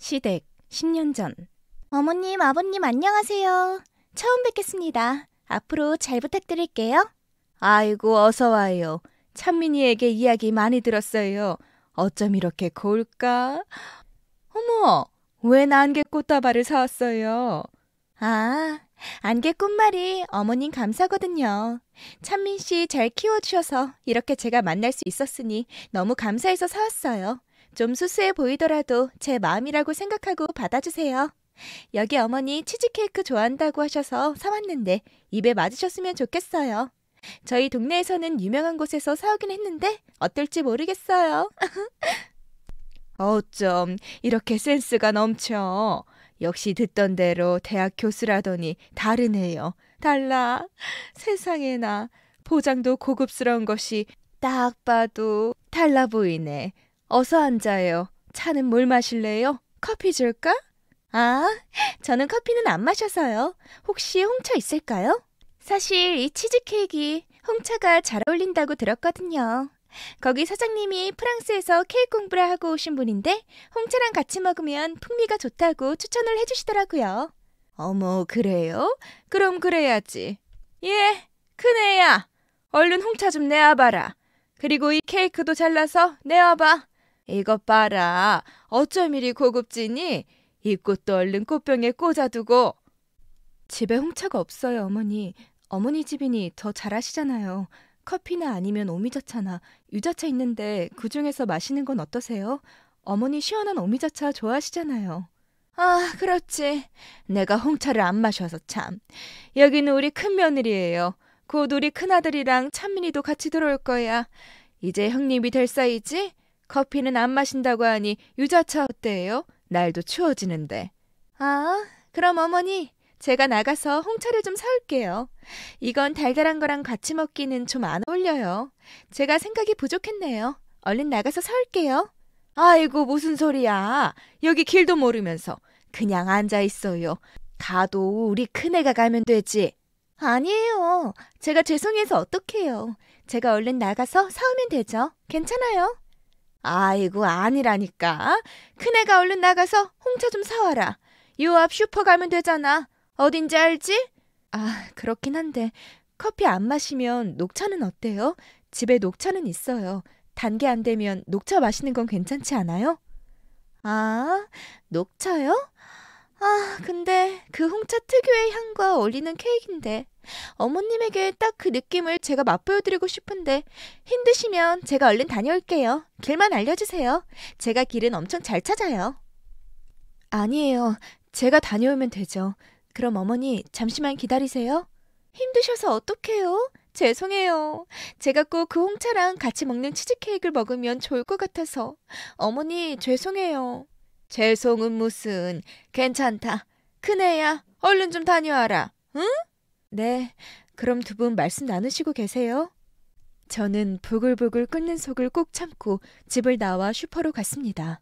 시댁 10년 전. 어머님, 아버님 안녕하세요. 처음 뵙겠습니다. 앞으로 잘 부탁드릴게요. 아이고 어서 와요. 찬민이에게 이야기 많이 들었어요. 어쩜 이렇게 고울까? 어머, 웬 안개 꽃다발을 사왔어요? 아, 안개 꽃말이 어머님 감사거든요. 찬민 씨 잘 키워주셔서 이렇게 제가 만날 수 있었으니 너무 감사해서 사왔어요. 좀 수수해 보이더라도 제 마음이라고 생각하고 받아주세요. 여기 어머니 치즈케이크 좋아한다고 하셔서 사왔는데 입에 맞으셨으면 좋겠어요. 저희 동네에서는 유명한 곳에서 사오긴 했는데 어떨지 모르겠어요. 어쩜 이렇게 센스가 넘쳐. 역시 듣던 대로 대학 교수라더니 다르네요. 달라. 세상에나 포장도 고급스러운 것이 딱 봐도 달라 보이네. 어서 앉아요. 차는 뭘 마실래요? 커피 줄까? 아, 저는 커피는 안 마셔서요. 혹시 홍차 있을까요? 사실 이 치즈케이크 홍차가 잘 어울린다고 들었거든요. 거기 사장님이 프랑스에서 케이크 공부를 하고 오신 분인데 홍차랑 같이 먹으면 풍미가 좋다고 추천을 해주시더라고요. 어머, 그래요? 그럼 그래야지. 예, 큰애야. 얼른 홍차 좀 내와봐라. 그리고 이 케이크도 잘라서 내와봐. 이것 봐라. 어쩜 이리 고급지니? 이 꽃도 얼른 꽃병에 꽂아두고. 집에 홍차가 없어요, 어머니. 어머니 집이니 더 잘하시잖아요. 커피나 아니면 오미자차나 유자차 있는데 그중에서 마시는 건 어떠세요? 어머니 시원한 오미자차 좋아하시잖아요. 아, 그렇지. 내가 홍차를 안 마셔서 참. 여기는 우리 큰며느리예요. 곧 우리 큰아들이랑 찬민이도 같이 들어올 거야. 이제 형님이 될 사이지? 커피는 안 마신다고 하니 유자차 어때요? 날도 추워지는데. 아, 그럼 어머니, 제가 나가서 홍차를 좀 사올게요. 이건 달달한 거랑 같이 먹기는 좀 안 어울려요. 제가 생각이 부족했네요. 얼른 나가서 사올게요. 아이고, 무슨 소리야. 여기 길도 모르면서. 그냥 앉아 있어요. 가도 우리 큰애가 가면 되지. 아니에요. 제가 죄송해서 어떡해요. 제가 얼른 나가서 사오면 되죠. 괜찮아요? 아이고, 아니라니까. 큰애가 얼른 나가서 홍차 좀 사와라. 요 앞 슈퍼 가면 되잖아. 어딘지 알지? 아, 그렇긴 한데 커피 안 마시면 녹차는 어때요? 집에 녹차는 있어요. 단 게 안 되면 녹차 마시는 건 괜찮지 않아요? 아, 녹차요? 아, 근데 그 홍차 특유의 향과 어울리는 케이크인데 어머님에게 딱 그 느낌을 제가 맛보여드리고 싶은데 힘드시면 제가 얼른 다녀올게요. 길만 알려주세요. 제가 길은 엄청 잘 찾아요. 아니에요. 제가 다녀오면 되죠. 그럼 어머니 잠시만 기다리세요. 힘드셔서 어떡해요? 죄송해요. 제가 꼭 그 홍차랑 같이 먹는 치즈케이크를 먹으면 좋을 것 같아서. 어머니, 죄송해요. 죄송은 무슨. 괜찮다. 큰애야, 얼른 좀 다녀와라. 응? 네, 그럼 두 분 말씀 나누시고 계세요. 저는 부글부글 끓는 속을 꾹 참고 집을 나와 슈퍼로 갔습니다.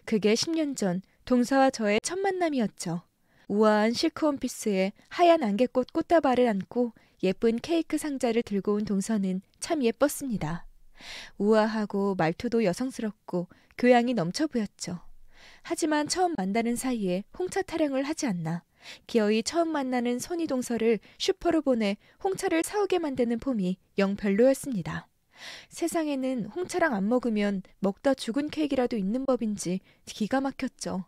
그게 10년 전 동서와 저의 첫 만남이었죠. 우아한 실크 원피스에 하얀 안개꽃 꽃다발을 안고 예쁜 케이크 상자를 들고 온 동서는 참 예뻤습니다. 우아하고 말투도 여성스럽고 교양이 넘쳐 보였죠. 하지만 처음 만나는 사이에 홍차 타령을 하지 않나 기어이 처음 만나는 손이 동서를 슈퍼로 보내 홍차를 사오게 만드는 폼이 영 별로였습니다. 세상에는 홍차랑 안 먹으면 먹다 죽은 케이크라도 있는 법인지 기가 막혔죠.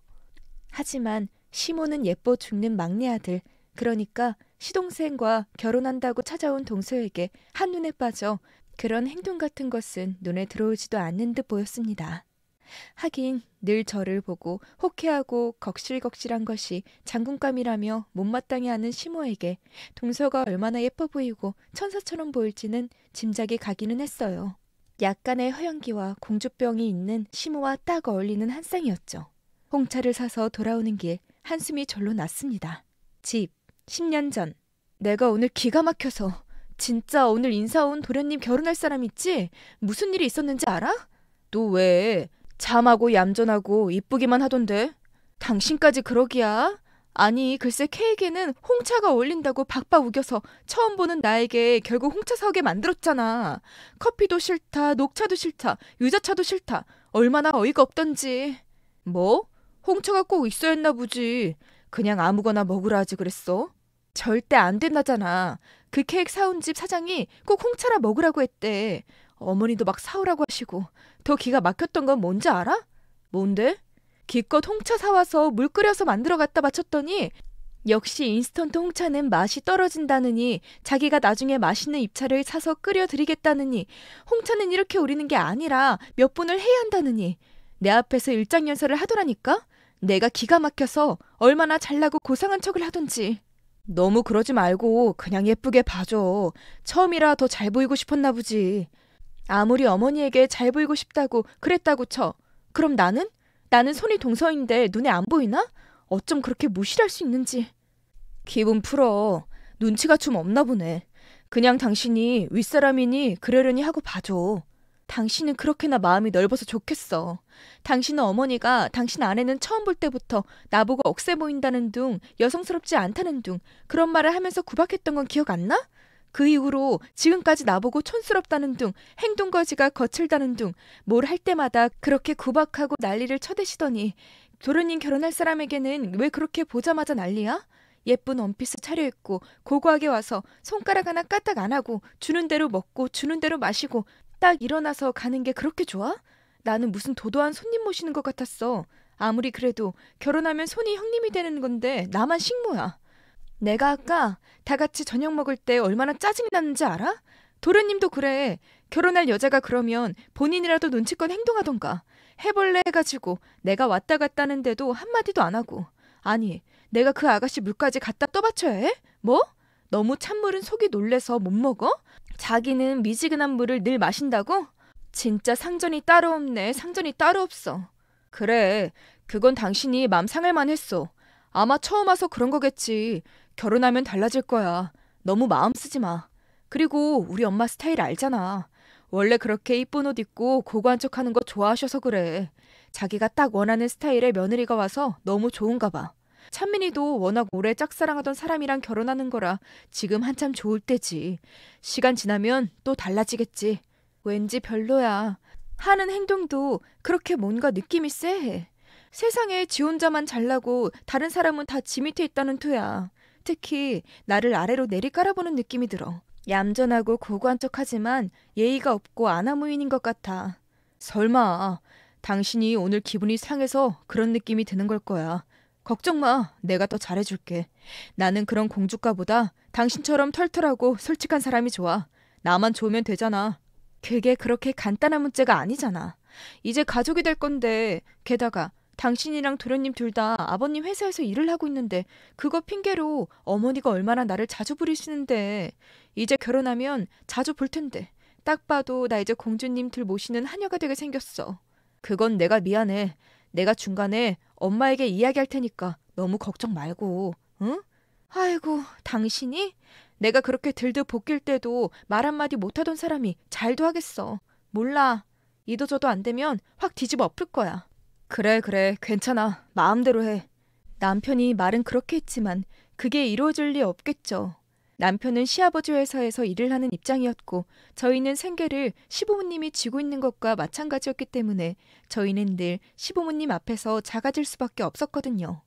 하지만 시모는 예뻐 죽는 막내 아들, 그러니까 시동생과 결혼한다고 찾아온 동서에게 한눈에 빠져 그런 행동 같은 것은 눈에 들어오지도 않는 듯 보였습니다. 하긴 늘 저를 보고 호쾌하고 걱실걱실한 것이 장군감이라며 못마땅해하는 시모에게 동서가 얼마나 예뻐 보이고 천사처럼 보일지는 짐작이 가기는 했어요. 약간의 허영기와 공주병이 있는 시모와 딱 어울리는 한 쌍이었죠. 홍차를 사서 돌아오는 길 한숨이 절로 났습니다. 집 10년 전. 내가 오늘 기가 막혀서. 진짜 오늘 인사 온 도련님 결혼할 사람 있지? 무슨 일이 있었는지 알아? 너 왜? 잠하고 얌전하고 이쁘기만 하던데. 당신까지 그러기야? 아니 글쎄 케이크에는 홍차가 어울린다고 박박 우겨서 처음 보는 나에게 결국 홍차 사오게 만들었잖아. 커피도 싫다, 녹차도 싫다, 유자차도 싫다. 얼마나 어이가 없던지. 뭐? 홍차가 꼭 있어야 했나 보지. 그냥 아무거나 먹으라 하지 그랬어. 절대 안 된다잖아. 그 케이크 사온 집 사장이 꼭 홍차나 먹으라고 했대. 어머니도 막 사오라고 하시고. 더 기가 막혔던 건 뭔지 알아? 뭔데? 기껏 홍차 사와서 물 끓여서 만들어 갖다 바쳤더니 역시 인스턴트 홍차는 맛이 떨어진다느니 자기가 나중에 맛있는 잎차를 사서 끓여 드리겠다느니 홍차는 이렇게 우리는 게 아니라 몇 분을 해야 한다느니 내 앞에서 일장연설을 하더라니까? 내가 기가 막혀서 얼마나 잘나고 고상한 척을 하던지. 너무 그러지 말고 그냥 예쁘게 봐줘. 처음이라 더 잘 보이고 싶었나 보지. 아무리 어머니에게 잘 보이고 싶다고 그랬다고 쳐. 그럼 나는? 나는 손이 동서인데 눈에 안 보이나? 어쩜 그렇게 무시할 수 있는지. 기분 풀어. 눈치가 좀 없나 보네. 그냥 당신이 윗사람이니 그러려니 하고 봐줘. 당신은 그렇게나 마음이 넓어서 좋겠어. 당신은 어머니가 당신 아내는 처음 볼 때부터 나보고 억세 보인다는 둥, 여성스럽지 않다는 둥 그런 말을 하면서 구박했던 건 기억 안 나? 그 이후로 지금까지 나보고 촌스럽다는 둥, 행동거지가 거칠다는 둥, 뭘 할 때마다 그렇게 구박하고 난리를 쳐대시더니 도련님 결혼할 사람에게는 왜 그렇게 보자마자 난리야? 예쁜 원피스 차려입고 고고하게 와서 손가락 하나 까딱 안 하고 주는 대로 먹고 주는 대로 마시고 딱 일어나서 가는 게 그렇게 좋아? 나는 무슨 도도한 손님 모시는 것 같았어. 아무리 그래도 결혼하면 손이 형님이 되는 건데 나만 식모야. 내가 아까 다 같이 저녁 먹을 때 얼마나 짜증이 났는지 알아? 도련님도 그래. 결혼할 여자가 그러면 본인이라도 눈치껏 행동하던가. 해볼래 해가지고 내가 왔다 갔다 하는데도 한마디도 안 하고. 아니, 내가 그 아가씨 물까지 갖다 떠받쳐야 해? 뭐? 너무 찬물은 속이 놀래서 못 먹어? 자기는 미지근한 물을 늘 마신다고? 진짜 상전이 따로 없네. 상전이 따로 없어. 그래, 그건 당신이 맘 상할만 했어. 아마 처음 와서 그런 거겠지. 결혼하면 달라질 거야. 너무 마음 쓰지 마. 그리고 우리 엄마 스타일 알잖아. 원래 그렇게 이쁜 옷 입고 고고한 척하는 거 좋아하셔서 그래. 자기가 딱 원하는 스타일의 며느리가 와서 너무 좋은가 봐. 찬민이도 워낙 오래 짝사랑하던 사람이랑 결혼하는 거라 지금 한참 좋을 때지. 시간 지나면 또 달라지겠지. 왠지 별로야. 하는 행동도 그렇게 뭔가 느낌이 쎄해. 세상에 지 혼자만 잘나고 다른 사람은 다 지 밑에 있다는 투야. 특히 나를 아래로 내리깔아보는 느낌이 들어. 얌전하고 고고한 척하지만 예의가 없고 아나무인인 것 같아. 설마 당신이 오늘 기분이 상해서 그런 느낌이 드는 걸 거야. 걱정 마. 내가 더 잘해줄게. 나는 그런 공주가보다 당신처럼 털털하고 솔직한 사람이 좋아. 나만 좋으면 되잖아. 그게 그렇게 간단한 문제가 아니잖아. 이제 가족이 될 건데 게다가 당신이랑 도련님 둘 다 아버님 회사에서 일을 하고 있는데 그거 핑계로 어머니가 얼마나 나를 자주 부리시는데 이제 결혼하면 자주 볼 텐데 딱 봐도 나 이제 공주님 둘 모시는 하녀가 되게 생겼어. 그건 내가 미안해. 내가 중간에 엄마에게 이야기할 테니까 너무 걱정 말고, 응? 아이고, 당신이? 내가 그렇게 들들 볶일 때도 말 한마디 못하던 사람이 잘도 하겠어. 몰라. 이도저도 안 되면 확 뒤집어 엎을 거야. 그래, 괜찮아. 마음대로 해. 남편이 말은 그렇게 했지만 그게 이루어질 리 없겠죠. 남편은 시아버지 회사에서 일을 하는 입장이었고 저희는 생계를 시부모님이 쥐고 있는 것과 마찬가지였기 때문에 저희는 늘 시부모님 앞에서 작아질 수밖에 없었거든요.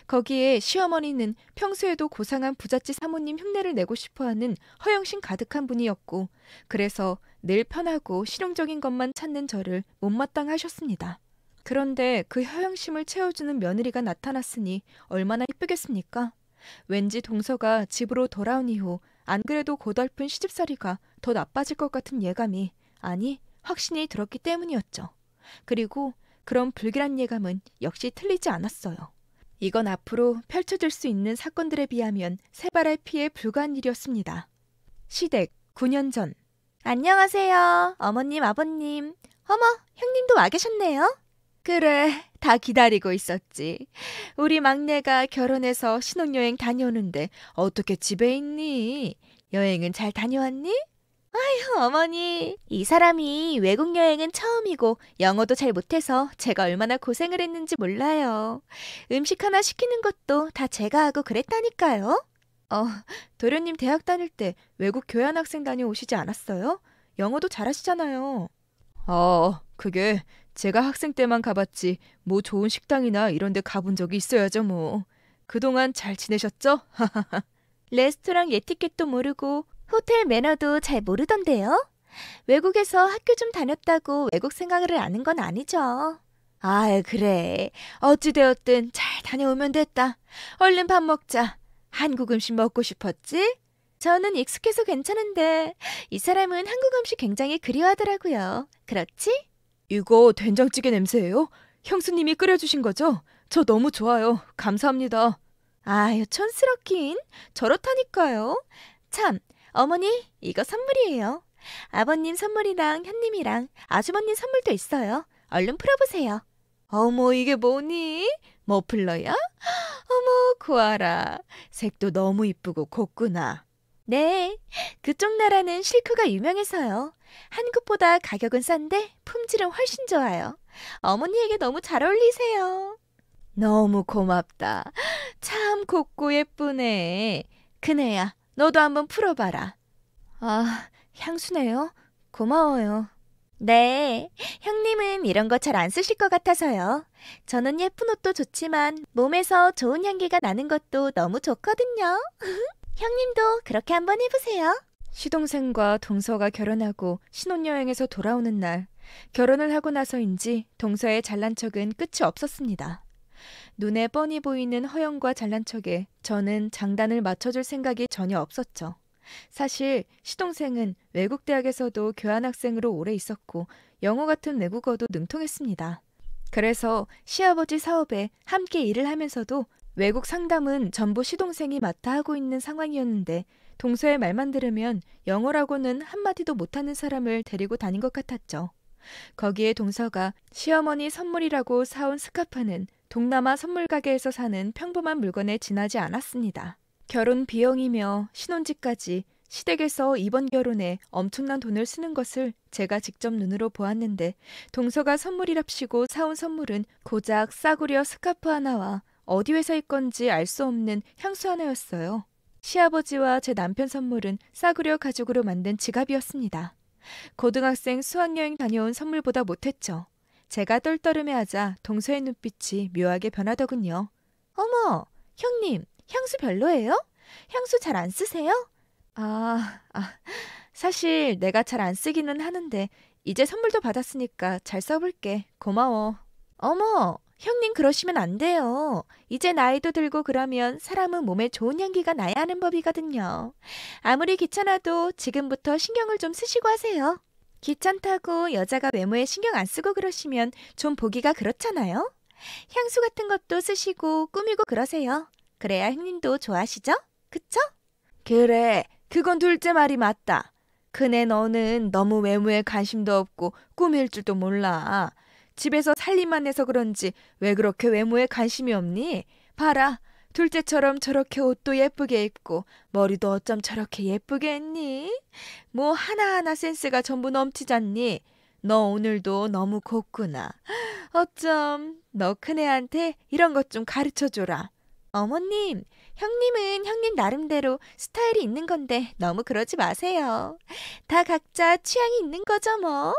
거기에 시어머니는 평소에도 고상한 부잣집 사모님 흉내를 내고 싶어하는 허영심 가득한 분이었고 그래서 늘 편하고 실용적인 것만 찾는 저를 못마땅하셨습니다. 그런데 그 허영심을 채워주는 며느리가 나타났으니 얼마나 이쁘겠습니까? 왠지 동서가 집으로 돌아온 이후 안 그래도 고달픈 시집살이가 더 나빠질 것 같은 예감이 아니 확신이 들었기 때문이었죠. 그리고 그런 불길한 예감은 역시 틀리지 않았어요. 이건 앞으로 펼쳐질 수 있는 사건들에 비하면 새발의 피에 불과한 일이었습니다. 시댁 9년 전. 안녕하세요. 어머님, 아버님. 어머, 형님도 와 계셨네요. 그래, 다 기다리고 있었지. 우리 막내가 결혼해서 신혼여행 다녀오는데 어떻게 집에 있니? 여행은 잘 다녀왔니? 어머니, 이 사람이 외국 여행은 처음이고 영어도 잘 못해서 제가 얼마나 고생을 했는지 몰라요. 음식 하나 시키는 것도 다 제가 하고 그랬다니까요. 도련님 대학 다닐 때 외국 교환학생 다녀오시지 않았어요? 영어도 잘하시잖아요. 그게 제가 학생 때만 가봤지 뭐 좋은 식당이나 이런 데 가본 적이 있어야죠 뭐. 그동안 잘 지내셨죠? 레스토랑 예티켓도 모르고 호텔 매너도 잘 모르던데요? 외국에서 학교 좀 다녔다고 외국 생활을 아는 건 아니죠. 아이 그래. 어찌되었든 잘 다녀오면 됐다. 얼른 밥 먹자. 한국 음식 먹고 싶었지? 저는 익숙해서 괜찮은데 이 사람은 한국 음식 굉장히 그리워하더라고요. 그렇지? 이거 된장찌개 냄새예요? 형수님이 끓여주신 거죠? 저 너무 좋아요. 감사합니다. 아유, 촌스럽긴. 저렇다니까요. 참, 어머니, 이거 선물이에요. 아버님 선물이랑 현님이랑 아주머님 선물도 있어요. 얼른 풀어보세요. 어머 이게 뭐니? 머플러야? 어머 고아라. 색도 너무 이쁘고 곱구나. 네, 그쪽 나라는 실크가 유명해서요. 한국보다 가격은 싼데 품질은 훨씬 좋아요. 어머니에게 너무 잘 어울리세요. 너무 고맙다. 참 곱고 예쁘네. 그네야, 너도 한번 풀어봐라. 아, 향수네요. 고마워요. 네, 형님은 이런 거 잘 안 쓰실 것 같아서요. 저는 예쁜 옷도 좋지만 몸에서 좋은 향기가 나는 것도 너무 좋거든요. 형님도 그렇게 한번 해보세요. 시동생과 동서가 결혼하고 신혼여행에서 돌아오는 날, 결혼을 하고 나서인지 동서의 잘난 척은 끝이 없었습니다. 눈에 뻔히 보이는 허영과 잘난 척에 저는 장단을 맞춰줄 생각이 전혀 없었죠. 사실 시동생은 외국 대학에서도 교환학생으로 오래 있었고 영어 같은 외국어도 능통했습니다. 그래서 시아버지 사업에 함께 일을 하면서도 외국 상담은 전부 시동생이 맡아 하고 있는 상황이었는데 동서의 말만 들으면 영어라고는 한마디도 못하는 사람을 데리고 다닌 것 같았죠. 거기에 동서가 시어머니 선물이라고 사온 스카프는 동남아 선물 가게에서 사는 평범한 물건에 지나지 않았습니다. 결혼 비용이며 신혼집까지 시댁에서 이번 결혼에 엄청난 돈을 쓰는 것을 제가 직접 눈으로 보았는데 동서가 선물이랍시고 사온 선물은 고작 싸구려 스카프 하나와 어디 회사일 건지 알 수 없는 향수 하나였어요. 시아버지와 제 남편 선물은 싸구려 가죽으로 만든 지갑이었습니다. 고등학생 수학여행 다녀온 선물보다 못했죠. 제가 떨떠름해하자 동서의 눈빛이 묘하게 변하더군요. 어머, 형님, 향수 별로예요? 향수 잘 안 쓰세요? 사실 내가 잘 안 쓰기는 하는데 이제 선물도 받았으니까 잘 써볼게. 고마워. 어머, 형님 그러시면 안 돼요. 이제 나이도 들고 그러면 사람은 몸에 좋은 향기가 나야 하는 법이거든요. 아무리 귀찮아도 지금부터 신경을 좀 쓰시고 하세요. 귀찮다고 여자가 외모에 신경 안 쓰고 그러시면 좀 보기가 그렇잖아요. 향수 같은 것도 쓰시고 꾸미고 그러세요. 그래야 형님도 좋아하시죠? 그쵸? 그래, 그건 둘째 말이 맞다. 그네 너는 너무 외모에 관심도 없고 꾸밀 줄도 몰라. 집에서 살림만 해서 그런지 왜 그렇게 외모에 관심이 없니? 봐라, 둘째처럼 저렇게 옷도 예쁘게 입고 머리도 어쩜 저렇게 예쁘게 했니? 뭐 하나하나 센스가 전부 넘치잖니? 너 오늘도 너무 곱구나. 어쩜 너 큰애한테 이런 것 좀 가르쳐줘라. 어머님, 형님은 형님 나름대로 스타일이 있는 건데 너무 그러지 마세요. 다 각자 취향이 있는 거죠 뭐.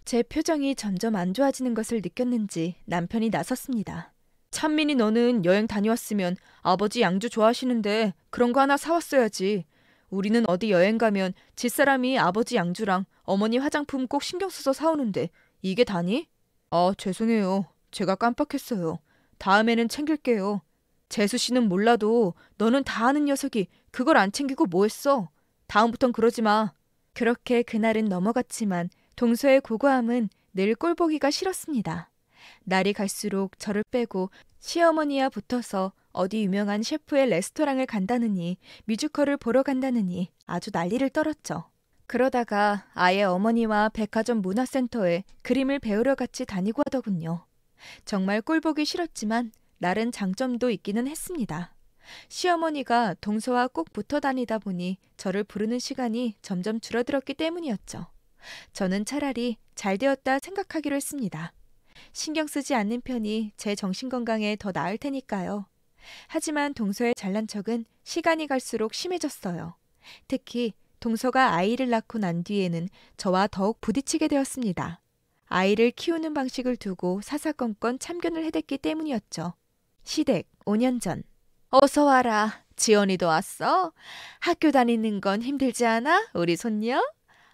제 표정이 점점 안 좋아지는 것을 느꼈는지 남편이 나섰습니다. 찬민이 너는 여행 다녀왔으면 아버지 양주 좋아하시는데 그런 거 하나 사왔어야지. 우리는 어디 여행 가면 집사람이 아버지 양주랑 어머니 화장품 꼭 신경 써서 사오는데 이게 다니? 죄송해요. 제가 깜빡했어요. 다음에는 챙길게요. 재수 씨는 몰라도 너는 다 아는 녀석이 그걸 안 챙기고 뭐 했어? 다음부턴 그러지 마. 그렇게 그날은 넘어갔지만 동서의 고고함은 늘 꼴보기가 싫었습니다. 날이 갈수록 저를 빼고 시어머니와 붙어서 어디 유명한 셰프의 레스토랑을 간다느니 뮤지컬을 보러 간다느니 아주 난리를 떨었죠. 그러다가 아예 어머니와 백화점 문화센터에 그림을 배우러 같이 다니고 하더군요. 정말 꼴보기 싫었지만 날은 장점도 있기는 했습니다. 시어머니가 동서와 꼭 붙어 다니다 보니 저를 부르는 시간이 점점 줄어들었기 때문이었죠. 저는 차라리 잘 되었다 생각하기로 했습니다. 신경 쓰지 않는 편이 제 정신건강에 더 나을 테니까요. 하지만 동서의 잘난 척은 시간이 갈수록 심해졌어요. 특히 동서가 아이를 낳고 난 뒤에는 저와 더욱 부딪히게 되었습니다. 아이를 키우는 방식을 두고 사사건건 참견을 해댔기 때문이었죠. 시댁 5년 전. 어서 와라. 지연이도 왔어? 학교 다니는 건 힘들지 않아? 우리 손녀?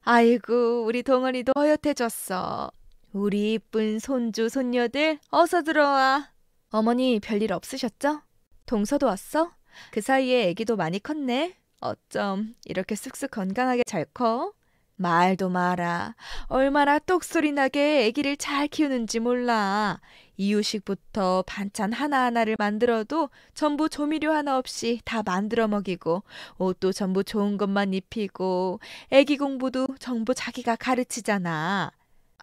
아이고, 우리 동원이도 허엿해졌어. 우리 이쁜 손주, 손녀들 어서 들어와. 어머니 별일 없으셨죠? 동서도 왔어? 그 사이에 아기도 많이 컸네. 어쩜 이렇게 쑥쑥 건강하게 잘 커? 말도 마라. 얼마나 똑소리 나게 아기를 잘 키우는지 몰라. 이유식부터 반찬 하나하나를 만들어도 전부 조미료 하나 없이 다 만들어 먹이고, 옷도 전부 좋은 것만 입히고, 아기 공부도 전부 자기가 가르치잖아.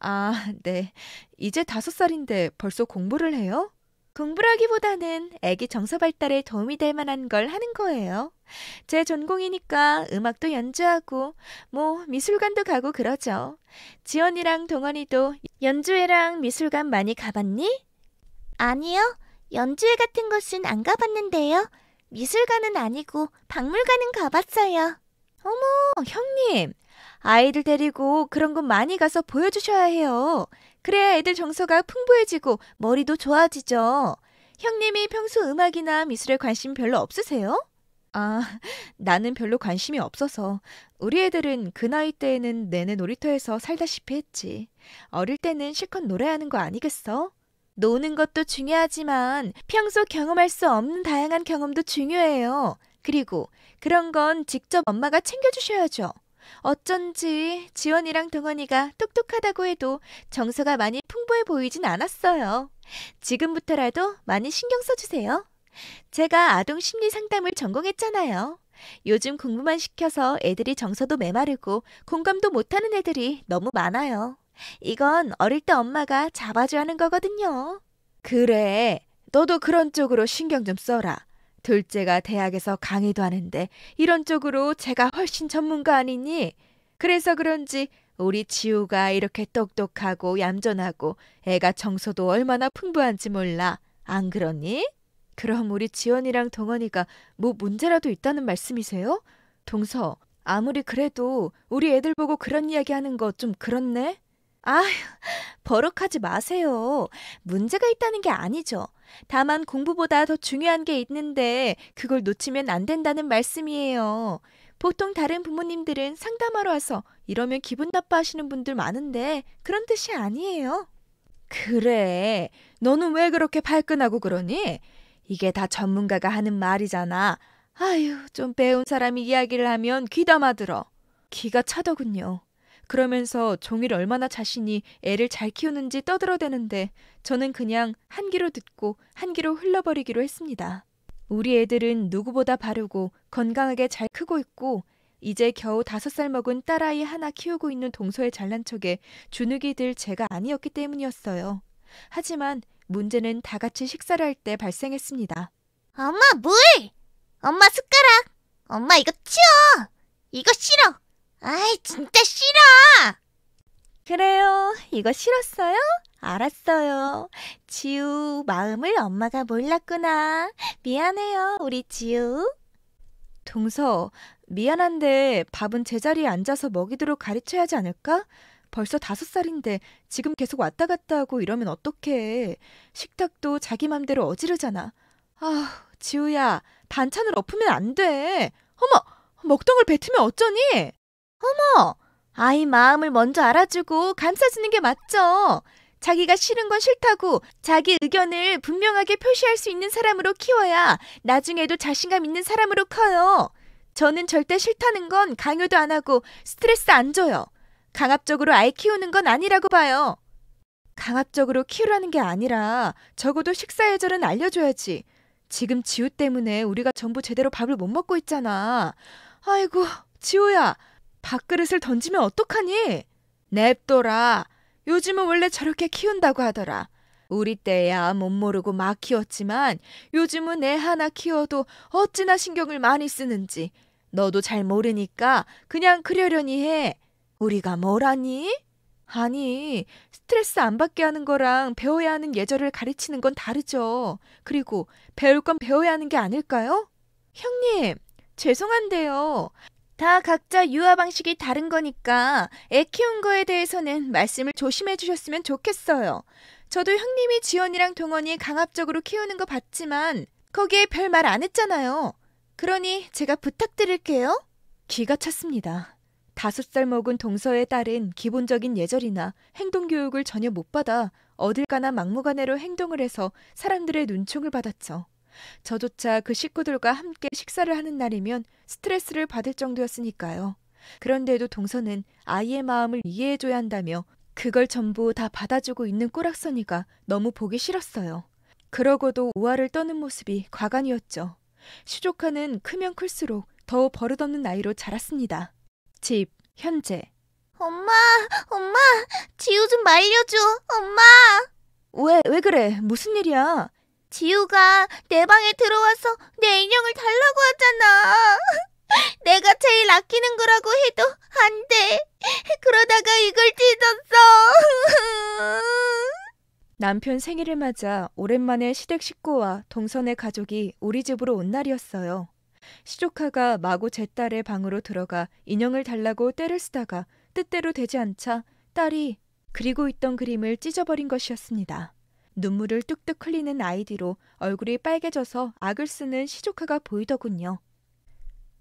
아, 네. 이제 5살인데 벌써 공부를 해요? 공부라기보다는 아기 정서 발달에 도움이 될 만한 걸 하는 거예요. 제 전공이니까 음악도 연주하고 미술관도 가고 그러죠. 지연이랑 동원이도 연주회랑 미술관 많이 가봤니? 아니요. 연주회 같은 곳은 안 가봤는데요. 미술관은 아니고 박물관은 가봤어요. 형님, 아이들 데리고 그런 곳 많이 가서 보여주셔야 해요. 그래야 애들 정서가 풍부해지고 머리도 좋아지죠. 형님이 평소 음악이나 미술에 관심 별로 없으세요? 아, 나는 별로 관심이 없어서. 우리 애들은 그 나이 때에는 내내 놀이터에서 살다시피 했지. 어릴 때는 실컷 노래하는 거 아니겠어? 노는 것도 중요하지만 평소 경험할 수 없는 다양한 경험도 중요해요. 그리고 그런 건 직접 엄마가 챙겨주셔야죠. 어쩐지 지원이랑 동원이가 똑똑하다고 해도 정서가 많이 풍부해 보이진 않았어요. 지금부터라도 많이 신경 써주세요. 제가 아동 심리 상담을 전공했잖아요. 요즘 공부만 시켜서 애들이 정서도 메마르고 공감도 못하는 애들이 너무 많아요. 이건 어릴 때 엄마가 잡아줘야 하는 거거든요. 그래, 너도 그런 쪽으로 신경 좀 써라. 둘째가 대학에서 강의도 하는데 이런 쪽으로 제가 훨씬 전문가 아니니? 그래서 그런지 우리 지우가 이렇게 똑똑하고 얌전하고 애가 정서도 얼마나 풍부한지 몰라. 안 그러니? 그럼 우리 지원이랑 동원이가 뭐 문제라도 있다는 말씀이세요? 동서, 아무리 그래도 우리 애들 보고 그런 이야기 하는 거 좀 그렇네? 아휴, 버럭하지 마세요. 문제가 있다는 게 아니죠. 다만 공부보다 더 중요한 게 있는데 그걸 놓치면 안 된다는 말씀이에요. 보통 다른 부모님들은 상담하러 와서 이러면 기분 나빠하시는 분들 많은데 그런 뜻이 아니에요. 그래, 너는 왜 그렇게 발끈하고 그러니? 이게 다 전문가가 하는 말이잖아. 아유, 좀 배운 사람이 이야기를 하면 귀담아 들어. 기가 차더군요. 그러면서 종일 얼마나 자신이 애를 잘 키우는지 떠들어대는데 저는 그냥 한 귀로 듣고 한 귀로 흘러버리기로 했습니다. 우리 애들은 누구보다 바르고 건강하게 잘 크고 있고 이제 겨우 5살 먹은 딸아이 하나 키우고 있는 동서의 잘난 척에 주눅이 들 제가 아니었기 때문이었어요. 하지만 문제는 다 같이 식사를 할 때 발생했습니다. 엄마, 물! 엄마, 숟가락! 엄마, 이거 치워! 이거 싫어! 아이, 진짜 싫어! 그래요. 이거 싫었어요? 알았어요. 지우 마음을 엄마가 몰랐구나. 미안해요, 우리 지우. 동서, 미안한데 밥은 제자리에 앉아서 먹이도록 가르쳐야 하지 않을까? 벌써 5살인데 지금 계속 왔다 갔다 하고 이러면 어떡해. 식탁도 자기 맘대로 어지르잖아. 아, 지우야, 반찬을 엎으면 안 돼. 어머, 먹던 걸 뱉으면 어쩌니? 어머, 아이 마음을 먼저 알아주고 감싸주는 게 맞죠. 자기가 싫은 건 싫다고 자기 의견을 분명하게 표시할 수 있는 사람으로 키워야 나중에도 자신감 있는 사람으로 커요. 저는 절대 싫다는 건 강요도 안 하고 스트레스 안 줘요. 강압적으로 아이 키우는 건 아니라고 봐요. 강압적으로 키우라는 게 아니라 적어도 식사 예절은 알려줘야지. 지금 지우 때문에 우리가 전부 제대로 밥을 못 먹고 있잖아. 아이고, 지우야, 밥그릇을 던지면 어떡하니? 냅둬라. 요즘은 원래 저렇게 키운다고 하더라. 우리 때야 못 모르고 막 키웠지만 요즘은 애 하나 키워도 어찌나 신경을 많이 쓰는지. 너도 잘 모르니까 그냥 그러려니 해. 우리가 뭘 하니? 아니, 스트레스 안 받게 하는 거랑 배워야 하는 예절을 가르치는 건 다르죠. 그리고 배울 건 배워야 하는 게 아닐까요? 형님, 죄송한데요. 다 각자 유아 방식이 다른 거니까 애 키운 거에 대해서는 말씀을 조심해 주셨으면 좋겠어요. 저도 형님이 지원이랑 동원이 강압적으로 키우는 거 봤지만 거기에 별 말 안 했잖아요. 그러니 제가 부탁드릴게요. 기가 찼습니다. 5살 먹은 동서의 딸은 기본적인 예절이나 행동 교육을 전혀 못 받아 어딜 가나 막무가내로 행동을 해서 사람들의 눈총을 받았죠. 저조차 그 식구들과 함께 식사를 하는 날이면 스트레스를 받을 정도였으니까요. 그런데도 동서는 아이의 마음을 이해해줘야 한다며 그걸 전부 다 받아주고 있는 꼬락서니가 너무 보기 싫었어요. 그러고도 우아를 떠는 모습이 과간이었죠. 시조카는 크면 클수록 더 버릇없는 나이로 자랐습니다. 집, 현재. 엄마, 지우 좀 말려줘, 엄마. 왜 그래? 무슨 일이야? 지우가 내 방에 들어와서 내 인형을 달라고 하잖아. 내가 제일 아끼는 거라고 해도 안 돼. 그러다가 이걸 찢었어. 남편 생일을 맞아 오랜만에 시댁 식구와 동선의 가족이 우리 집으로 온 날이었어요. 시조카가 마구 제 딸의 방으로 들어가 인형을 달라고 떼를 쓰다가 뜻대로 되지 않자 딸이 그리고 있던 그림을 찢어버린 것이었습니다. 눈물을 뚝뚝 흘리는 아이디로 얼굴이 빨개져서 악을 쓰는 시조카가 보이더군요.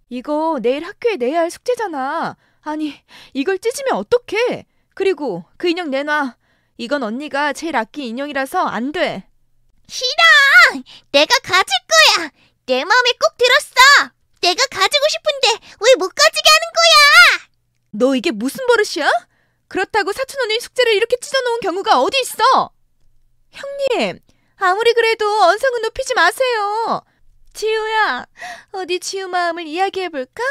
이거 내일 학교에 내야 할 숙제잖아. 아니, 이걸 찢으면 어떡해? 그리고 그 인형 내놔. 이건 언니가 제일 아낀 인형이라서 안 돼. 싫어! 내가 가질 거야! 내 마음에 꼭 들었어! 내가 가지고 싶은데 왜 못 가지게 하는 거야! 너 이게 무슨 버릇이야? 그렇다고 사촌 언니 숙제를 이렇게 찢어놓은 경우가 어디 있어? 형님, 아무리 그래도 언성은 높이지 마세요. 지우야, 어디 지우 마음을 이야기해볼까?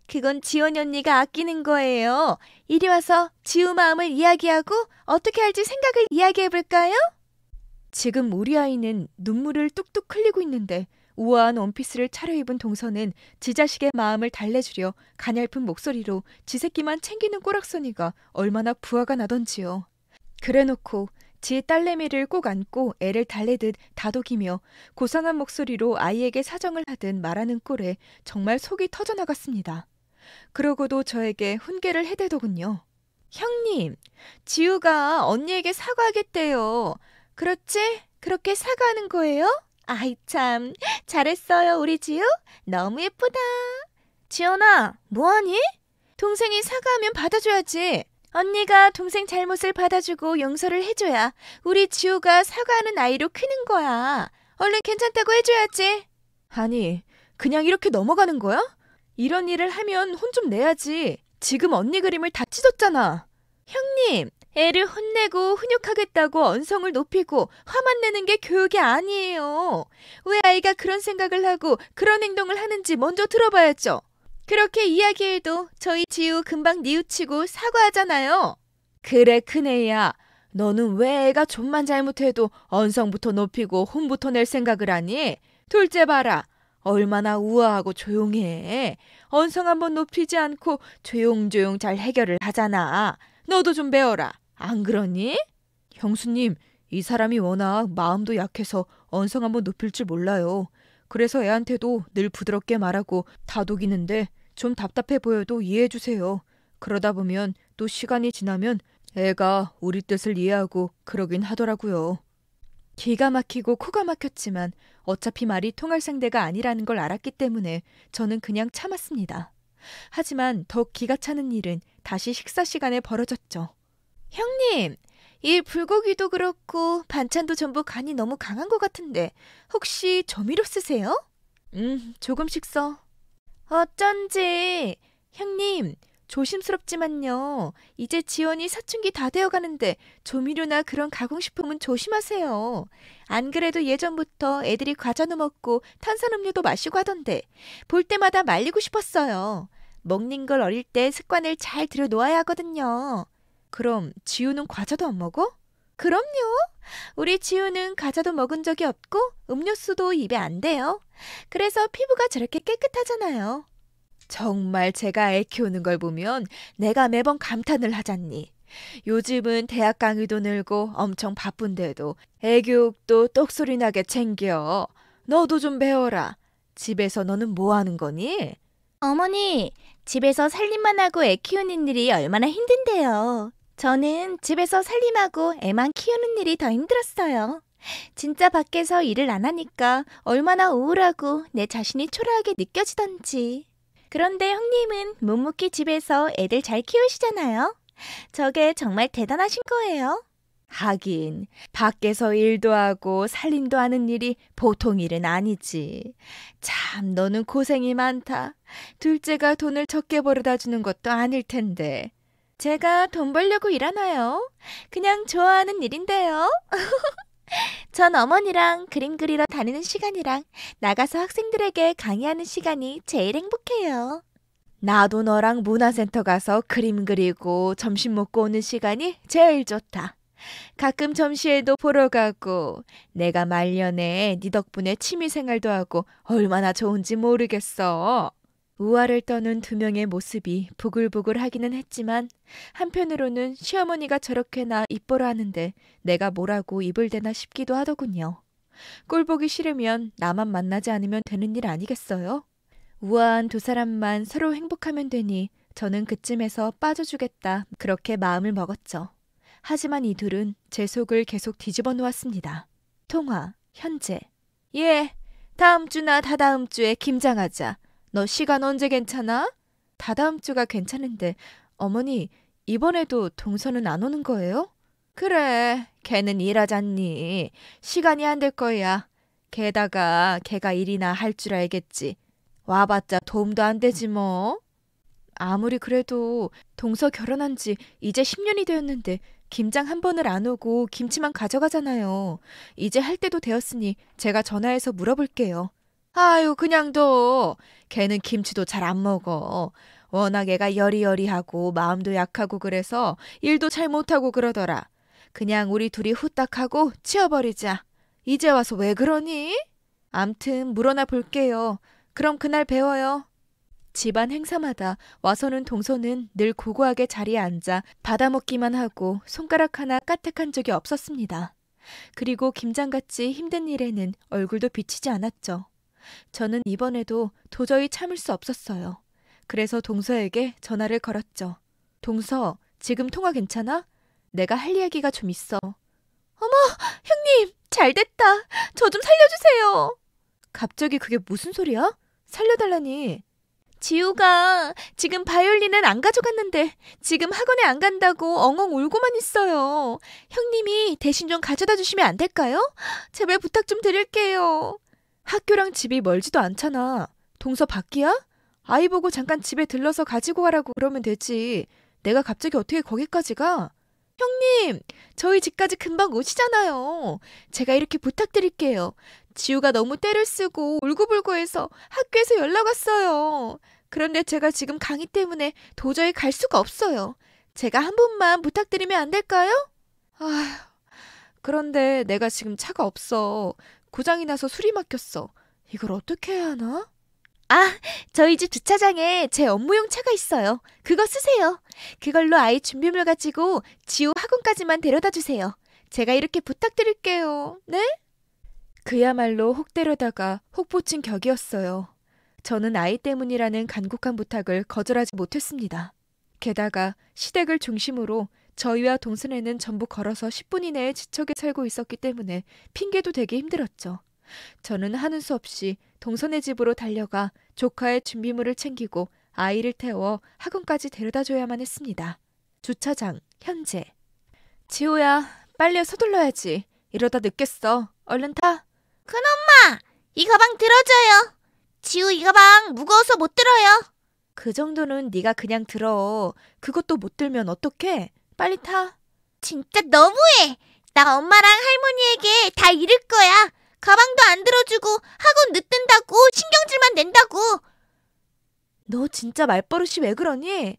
그건 지원이 언니가 아끼는 거예요. 이리 와서 지우 마음을 이야기하고 어떻게 할지 생각을 이야기해볼까요? 지금 우리 아이는 눈물을 뚝뚝 흘리고 있는데 우아한 원피스를 차려입은 동서는 지 자식의 마음을 달래주려 가냘픈 목소리로 지 새끼만 챙기는 꼬락서니가 얼마나 부화가 나던지요. 그래놓고 지 딸내미를 꼭 안고 애를 달래듯 다독이며 고상한 목소리로 아이에게 사정을 하듯 말하는 꼴에 정말 속이 터져나갔습니다. 그러고도 저에게 훈계를 해대더군요. 형님, 지우가 언니에게 사과하겠대요. 그렇지? 그렇게 사과하는 거예요? 아이 참, 잘했어요 우리 지우. 너무 예쁘다. 지연아, 뭐하니? 동생이 사과하면 받아줘야지. 언니가 동생 잘못을 받아주고 용서를 해줘야 우리 지우가 사과하는 아이로 크는 거야. 얼른 괜찮다고 해줘야지. 아니, 그냥 이렇게 넘어가는 거야? 이런 일을 하면 혼 좀 내야지. 지금 언니 그림을 다 찢었잖아. 형님, 애를 혼내고 훈육하겠다고 언성을 높이고 화만 내는 게 교육이 아니에요. 왜 아이가 그런 생각을 하고 그런 행동을 하는지 먼저 들어봐야죠. 그렇게 이야기해도 저희 지우 금방 뉘우치고 사과하잖아요. 그래 큰애야. 너는 왜 애가 좀만 잘못해도 언성부터 높이고 혼부터 낼 생각을 하니? 둘째 봐라. 얼마나 우아하고 조용해. 언성 한번 높이지 않고 조용조용 잘 해결을 하잖아. 너도 좀 배워라. 안 그러니? 형수님, 이 사람이 워낙 마음도 약해서 언성 한번 높일 줄 몰라요. 그래서 애한테도 늘 부드럽게 말하고 다독이는데 좀 답답해 보여도 이해해 주세요. 그러다 보면 또 시간이 지나면 애가 우리 뜻을 이해하고 그러긴 하더라고요. 기가 막히고 코가 막혔지만 어차피 말이 통할 상대가 아니라는 걸 알았기 때문에 저는 그냥 참았습니다. 하지만 더 기가 차는 일은 다시 식사 시간에 벌어졌죠. 형님, 이 불고기도 그렇고 반찬도 전부 간이 너무 강한 것 같은데 혹시 조미료 쓰세요? 조금씩 써. 어쩐지. 형님, 조심스럽지만요. 이제 지원이 사춘기 다 되어가는데 조미료나 그런 가공식품은 조심하세요. 안 그래도 예전부터 애들이 과자도 먹고 탄산음료도 마시고 하던데 볼 때마다 말리고 싶었어요. 먹는 걸 어릴 때 습관을 잘 들여놓아야 하거든요. 그럼 지우는 과자도 안 먹어? 그럼요. 우리 지우는 과자도 먹은 적이 없고 음료수도 입에 안 대요. 그래서 피부가 저렇게 깨끗하잖아요. 정말 제가 애 키우는 걸 보면 내가 매번 감탄을 하잖니. 요즘은 대학 강의도 늘고 엄청 바쁜데도 애 교육도 똑소리 나게 챙겨. 너도 좀 배워라. 집에서 너는 뭐 하는 거니? 어머니, 집에서 살림만 하고 애 키우는 일이 얼마나 힘든데요. 저는 집에서 살림하고 애만 키우는 일이 더 힘들었어요. 진짜 밖에서 일을 안 하니까 얼마나 우울하고 내 자신이 초라하게 느껴지던지. 그런데 형님은 묵묵히 집에서 애들 잘 키우시잖아요. 저게 정말 대단하신 거예요. 하긴 밖에서 일도 하고 살림도 하는 일이 보통 일은 아니지. 참 너는 고생이 많다. 둘째가 돈을 적게 벌어다 주는 것도 아닐 텐데. 제가 돈 벌려고 일하나요? 그냥 좋아하는 일인데요. 전 어머니랑 그림 그리러 다니는 시간이랑 나가서 학생들에게 강의하는 시간이 제일 행복해요. 나도 너랑 문화센터 가서 그림 그리고 점심 먹고 오는 시간이 제일 좋다. 가끔 점심에도 보러 가고 내가 말년에 네 덕분에 취미생활도 하고 얼마나 좋은지 모르겠어. 우화를 떠는 두 명의 모습이 부글부글하기는 했지만 한편으로는 시어머니가 저렇게나 이뻐라 하는데 내가 뭐라고 입을 대나 싶기도 하더군요. 꼴 보기 싫으면 나만 만나지 않으면 되는 일 아니겠어요? 우아한 두 사람만 서로 행복하면 되니 저는 그쯤에서 빠져주겠다 그렇게 마음을 먹었죠. 하지만 이 둘은 제 속을 계속 뒤집어 놓았습니다. 통화, 현재. 예, 다음 주나 다다음 주에 김장하자. 너 시간 언제 괜찮아? 다다음 주가 괜찮은데 어머니 이번에도 동서는 안 오는 거예요? 그래, 걔는 일하잖니. 시간이 안 될 거야. 게다가 걔가 일이나 할 줄 알겠지. 와봤자 도움도 안 되지 뭐. 아무리 그래도 동서 결혼한 지 이제 10년이 되었는데 김장 한 번을 안 오고 김치만 가져가잖아요. 이제 할 때도 되었으니 제가 전화해서 물어볼게요. 아유, 그냥 둬. 걔는 김치도 잘 안 먹어. 워낙 애가 여리여리하고 마음도 약하고 그래서 일도 잘 못하고 그러더라. 그냥 우리 둘이 후딱하고 치워버리자. 이제 와서 왜 그러니? 암튼 물어나 볼게요. 그럼 그날 배워요. 집안 행사마다 와서는 동서는 늘 고고하게 자리에 앉아 받아먹기만 하고 손가락 하나 까딱한 적이 없었습니다. 그리고 김장같이 힘든 일에는 얼굴도 비치지 않았죠. 저는 이번에도 도저히 참을 수 없었어요. 그래서 동서에게 전화를 걸었죠. 동서, 지금 통화 괜찮아? 내가 할 이야기가 좀 있어. 어머, 형님, 잘됐다. 저 좀 살려주세요. 갑자기 그게 무슨 소리야? 살려달라니. 지우가 지금 바이올린은 안 가져갔는데 지금 학원에 안 간다고 엉엉 울고만 있어요. 형님이 대신 좀 가져다 주시면 안 될까요? 제발 부탁 좀 드릴게요. 학교랑 집이 멀지도 않잖아. 동서 밖이야? 아이 보고 잠깐 집에 들러서 가지고 가라고 그러면 되지. 내가 갑자기 어떻게 거기까지 가? 형님, 저희 집까지 금방 오시잖아요. 제가 이렇게 부탁드릴게요. 지우가 너무 떼를 쓰고 울고불고해서 학교에서 연락 왔어요. 그런데 제가 지금 강의 때문에 도저히 갈 수가 없어요. 제가 한 번만 부탁드리면 안 될까요? 아휴, 그런데 내가 지금 차가 없어. 고장이 나서 술이 막혔어. 이걸 어떻게 해야 하나? 아, 저희 집 주차장에 제 업무용 차가 있어요. 그거 쓰세요. 그걸로 아이 준비물 가지고 지우 학원까지만 데려다 주세요. 제가 이렇게 부탁드릴게요. 네? 그야말로 혹 때려다가 혹 붙인 격이었어요. 저는 아이 때문이라는 간곡한 부탁을 거절하지 못했습니다. 게다가 시댁을 중심으로 저희와 동선에는 전부 걸어서 10분 이내에 지척에 살고 있었기 때문에 핑계도 되기 힘들었죠. 저는 하는 수 없이 동선의 집으로 달려가 조카의 준비물을 챙기고 아이를 태워 학원까지 데려다줘야만 했습니다. 주차장, 현재. 지호야, 빨리 서둘러야지. 이러다 늦겠어. 얼른 타. 큰엄마, 이 가방 들어줘요. 지우 이 가방 무거워서 못 들어요. 그 정도는 네가 그냥 들어. 그것도 못 들면 어떡해? 빨리 타. 진짜 너무해. 나 엄마랑 할머니에게 다 이를 거야. 가방도 안 들어주고 학원 늦는다고 신경질만 낸다고. 너 진짜 말버릇이 왜 그러니?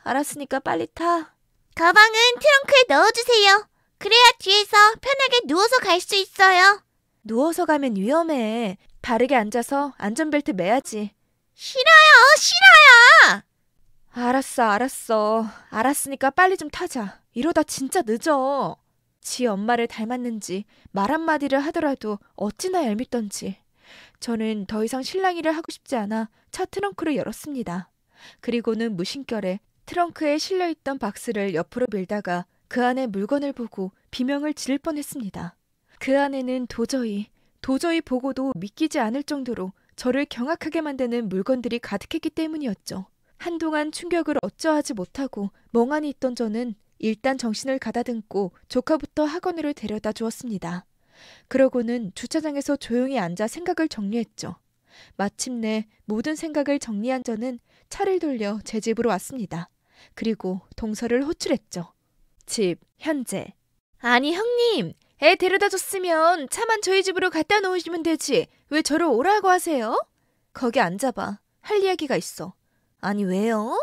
알았으니까 빨리 타. 가방은 트렁크에 넣어주세요. 그래야 뒤에서 편하게 누워서 갈 수 있어요. 누워서 가면 위험해. 바르게 앉아서 안전벨트 매야지. 싫어요. 알았어. 알았으니까 빨리 좀 타자. 이러다 진짜 늦어. 지 엄마를 닮았는지 말 한마디를 하더라도 어찌나 얄밉던지. 저는 더 이상 실랑이를 하고 싶지 않아 차 트렁크를 열었습니다. 그리고는 무심결에 트렁크에 실려있던 박스를 옆으로 밀다가 그 안에 물건을 보고 비명을 지를 뻔했습니다. 그 안에는 도저히 보고도 믿기지 않을 정도로 저를 경악하게 만드는 물건들이 가득했기 때문이었죠. 한동안 충격을 어쩌하지 못하고 멍하니 있던 저는 일단 정신을 가다듬고 조카부터 학원으로 데려다 주었습니다. 그러고는 주차장에서 조용히 앉아 생각을 정리했죠. 마침내 모든 생각을 정리한 저는 차를 돌려 제 집으로 왔습니다. 그리고 동서를 호출했죠. 집, 현재. 아니 형님, 애 데려다 줬으면 차만 저희 집으로 갖다 놓으시면 되지. 왜 저를 오라고 하세요? 거기 앉아봐. 할 이야기가 있어. 아니 왜요?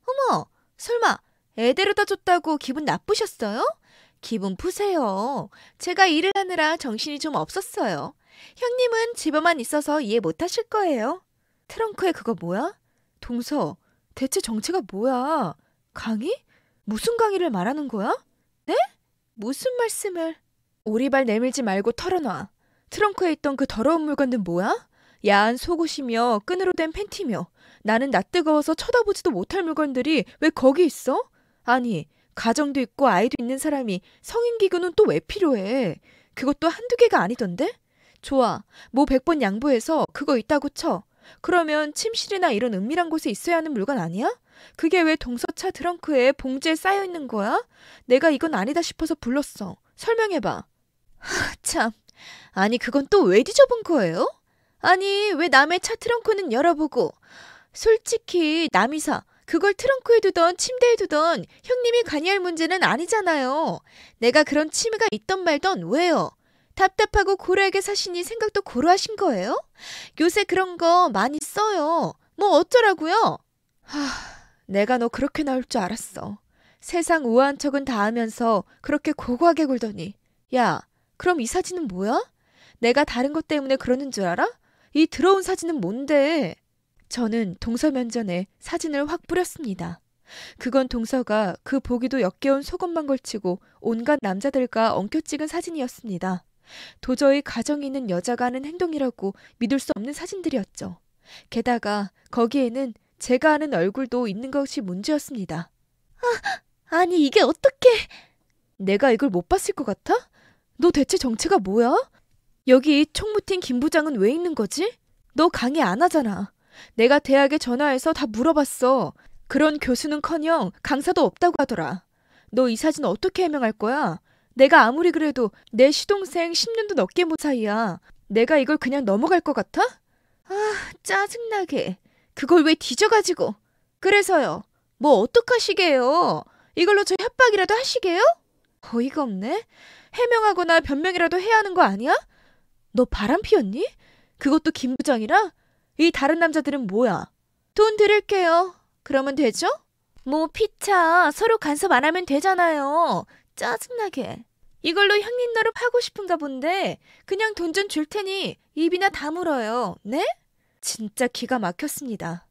어머, 설마 애 데려다 줬다고 기분 나쁘셨어요? 기분 푸세요. 제가 일을 하느라 정신이 좀 없었어요. 형님은 집에만 있어서 이해 못하실 거예요. 트렁크에 그거 뭐야? 동서, 대체 정체가 뭐야? 강의? 무슨 강의를 말하는 거야? 네? 무슨 말씀을? 오리발 내밀지 말고 털어놔. 트렁크에 있던 그 더러운 물건들 뭐야? 야한 속옷이며 끈으로 된 팬티며 나는 낯뜨거워서 쳐다보지도 못할 물건들이 왜 거기 있어? 아니, 가정도 있고 아이도 있는 사람이 성인기구는 또 왜 필요해? 그것도 한두 개가 아니던데? 좋아, 뭐 100번 양보해서 그거 있다고 쳐. 그러면 침실이나 이런 은밀한 곳에 있어야 하는 물건 아니야? 그게 왜 동서차 트렁크에 봉지에 쌓여 있는 거야? 내가 이건 아니다 싶어서 불렀어. 설명해봐. 참, 아니 그건 또 왜 뒤져본 거예요? 아니 왜 남의 차 트렁크는 열어보고. 솔직히 남이사 그걸 트렁크에 두던 침대에 두던 형님이 관여할 문제는 아니잖아요. 내가 그런 취미가 있던 말던 왜요? 답답하고 고루하게 사시니 생각도 고루하신 거예요? 요새 그런 거 많이 써요. 뭐 어쩌라고요? 내가 너 그렇게 나올 줄 알았어. 세상 우아한 척은 다 하면서 그렇게 고고하게 굴더니. 야, 그럼 이 사진은 뭐야? 내가 다른 것 때문에 그러는 줄 알아? 이 더러운 사진은 뭔데? 저는 동서 면전에 사진을 확 뿌렸습니다. 그건 동서가 그 보기도 역겨운 속옷만 걸치고 온갖 남자들과 엉켜 찍은 사진이었습니다. 도저히 가정이 있는 여자가 하는 행동이라고 믿을 수 없는 사진들이었죠. 게다가 거기에는 제가 아는 얼굴도 있는 것이 문제였습니다. 아니 이게 어떻게... 내가 이걸 못 봤을 것 같아? 너 대체 정체가 뭐야? 여기 총무팀 김 부장은 왜 있는 거지? 너 강의 안 하잖아. 내가 대학에 전화해서 다 물어봤어. 그런 교수는커녕 강사도 없다고 하더라. 너 이 사진 어떻게 해명할 거야? 내가 아무리 그래도 내 시동생 10년도 넘게 본 사이야. 내가 이걸 그냥 넘어갈 것 같아? 짜증나게. 그걸 왜 뒤져가지고. 그래서요. 뭐 어떡하시게요? 이걸로 저 협박이라도 하시게요? 어이가 없네. 해명하거나 변명이라도 해야 하는 거 아니야? 너 바람 피웠니? 그것도 김 부장이랑? 이 다른 남자들은 뭐야? 돈 드릴게요. 그러면 되죠? 뭐 피차 서로 간섭 안 하면 되잖아요. 짜증나게. 이걸로 형님 노릇 하고 싶은가 본데 그냥 돈 좀 줄 테니 입이나 다물어요. 네? 진짜 기가 막혔습니다.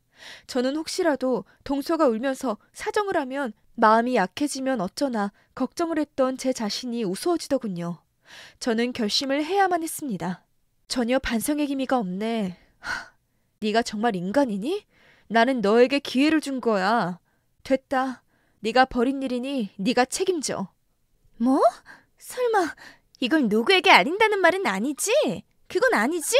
저는 혹시라도 동서가 울면서 사정을 하면 마음이 약해지면 어쩌나 걱정을 했던 제 자신이 우스워지더군요. 저는 결심을 해야만 했습니다. 전혀 반성의 기미가 없네. 네가 정말 인간이니? 나는 너에게 기회를 준 거야. 됐다. 네가 벌인 일이니 네가 책임져. 뭐? 설마 이걸 누구에게 알린다는 말은 아니지? 그건 아니지?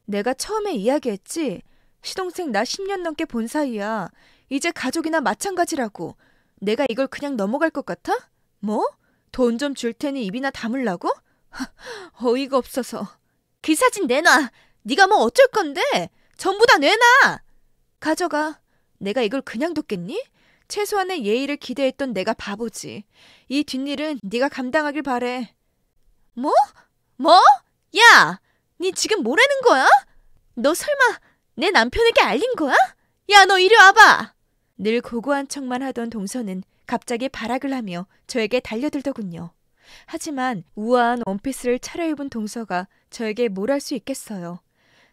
내가 처음에 이야기했지. 시동생 나 10년 넘게 본 사이야. 이제 가족이나 마찬가지라고. 내가 이걸 그냥 넘어갈 것 같아? 뭐? 돈 좀 줄 테니 입이나 다물라고? 어이가 없어서. 그 사진 내놔. 네가 뭐 어쩔 건데? 전부 다 내놔. 가져가. 내가 이걸 그냥 뒀겠니? 최소한의 예의를 기대했던 내가 바보지. 이 뒷일은 네가 감당하길 바래. 뭐? 뭐? 야! 니 지금 뭐라는 거야? 너 설마 내 남편에게 알린 거야? 야, 너 이리 와봐. 늘 고고한 척만 하던 동서는 갑자기 발악을 하며 저에게 달려들더군요. 하지만 우아한 원피스를 차려입은 동서가 저에게 뭘 할 수 있겠어요.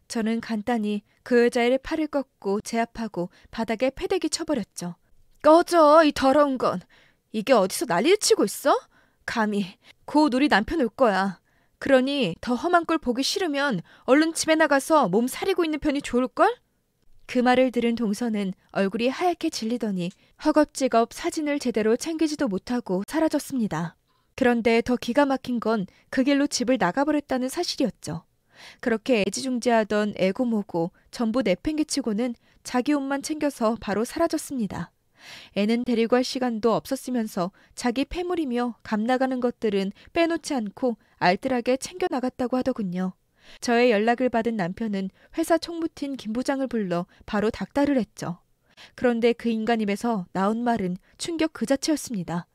저는 간단히 그 여자의 팔을 꺾고 제압하고 바닥에 패대기 쳐버렸죠. 꺼져, 이 더러운 건. 이게 어디서 난리를 치고 있어? 감히 곧 우리 남편 올 거야. 그러니 더 험한 꼴 보기 싫으면 얼른 집에 나가서 몸 사리고 있는 편이 좋을걸? 그 말을 들은 동서는 얼굴이 하얗게 질리더니 허겁지겁 사진을 제대로 챙기지도 못하고 사라졌습니다. 그런데 더 기가 막힌 건 그 길로 집을 나가버렸다는 사실이었죠. 그렇게 애지중지하던 애고모고 전부 내팽개치고는 자기 옷만 챙겨서 바로 사라졌습니다. 애는 데리고 할 시간도 없었으면서 자기 패물이며 감 나가는 것들은 빼놓지 않고 알뜰하게 챙겨 나갔다고 하더군요. 저의 연락을 받은 남편은 회사 총무팀 김 부장을 불러 바로 닥달을 했죠. 그런데 그 인간 입에서 나온 말은 충격 그 자체였습니다.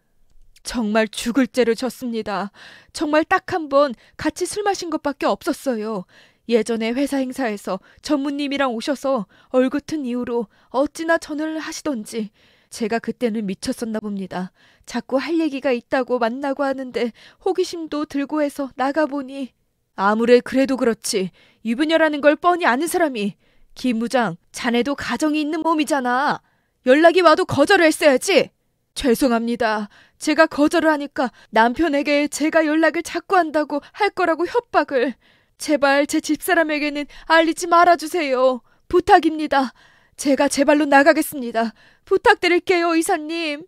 정말 죽을 죄를 졌습니다. 정말 딱 한 번 같이 술 마신 것밖에 없었어요. 예전에 회사 행사에서 전무님이랑 오셔서 얼굴튼 이후로 어찌나 전화를 하시던지 제가 그때는 미쳤었나 봅니다. 자꾸 할 얘기가 있다고 만나고 하는데 호기심도 들고 해서 나가보니 아무래 그래도 그렇지 유부녀라는 걸 뻔히 아는 사람이 김 부장 자네도 가정이 있는 몸이잖아. 연락이 와도 거절을 했어야지. 죄송합니다. 제가 거절을 하니까 남편에게 제가 연락을 자꾸 한다고 할 거라고 협박을. 제발 제 집사람에게는 알리지 말아주세요. 부탁입니다. 제가 제 발로 나가겠습니다. 부탁드릴게요, 이사님.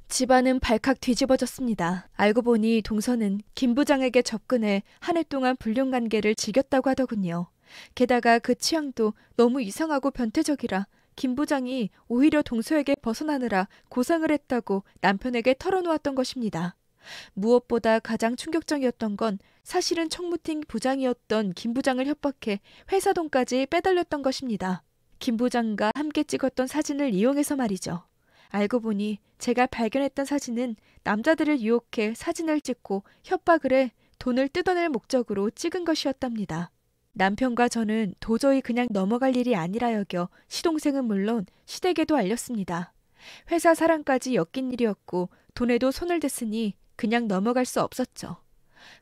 집안은 발칵 뒤집어졌습니다. 알고 보니 동서는 김 부장에게 접근해 한 해 동안 불륜관계를 즐겼다고 하더군요. 게다가 그 취향도 너무 이상하고 변태적이라 김 부장이 오히려 동서에게 벗어나느라 고생을 했다고 남편에게 털어놓았던 것입니다. 무엇보다 가장 충격적이었던 건 사실은 총무팀 부장이었던 김 부장을 협박해 회사 돈까지 빼달렸던 것입니다. 김 부장과 함께 찍었던 사진을 이용해서 말이죠. 알고 보니 제가 발견했던 사진은 남자들을 유혹해 사진을 찍고 협박을 해 돈을 뜯어낼 목적으로 찍은 것이었답니다. 남편과 저는 도저히 그냥 넘어갈 일이 아니라 여겨 시동생은 물론 시댁에도 알렸습니다. 회사 사람까지 엮인 일이었고 돈에도 손을 댔으니 그냥 넘어갈 수 없었죠.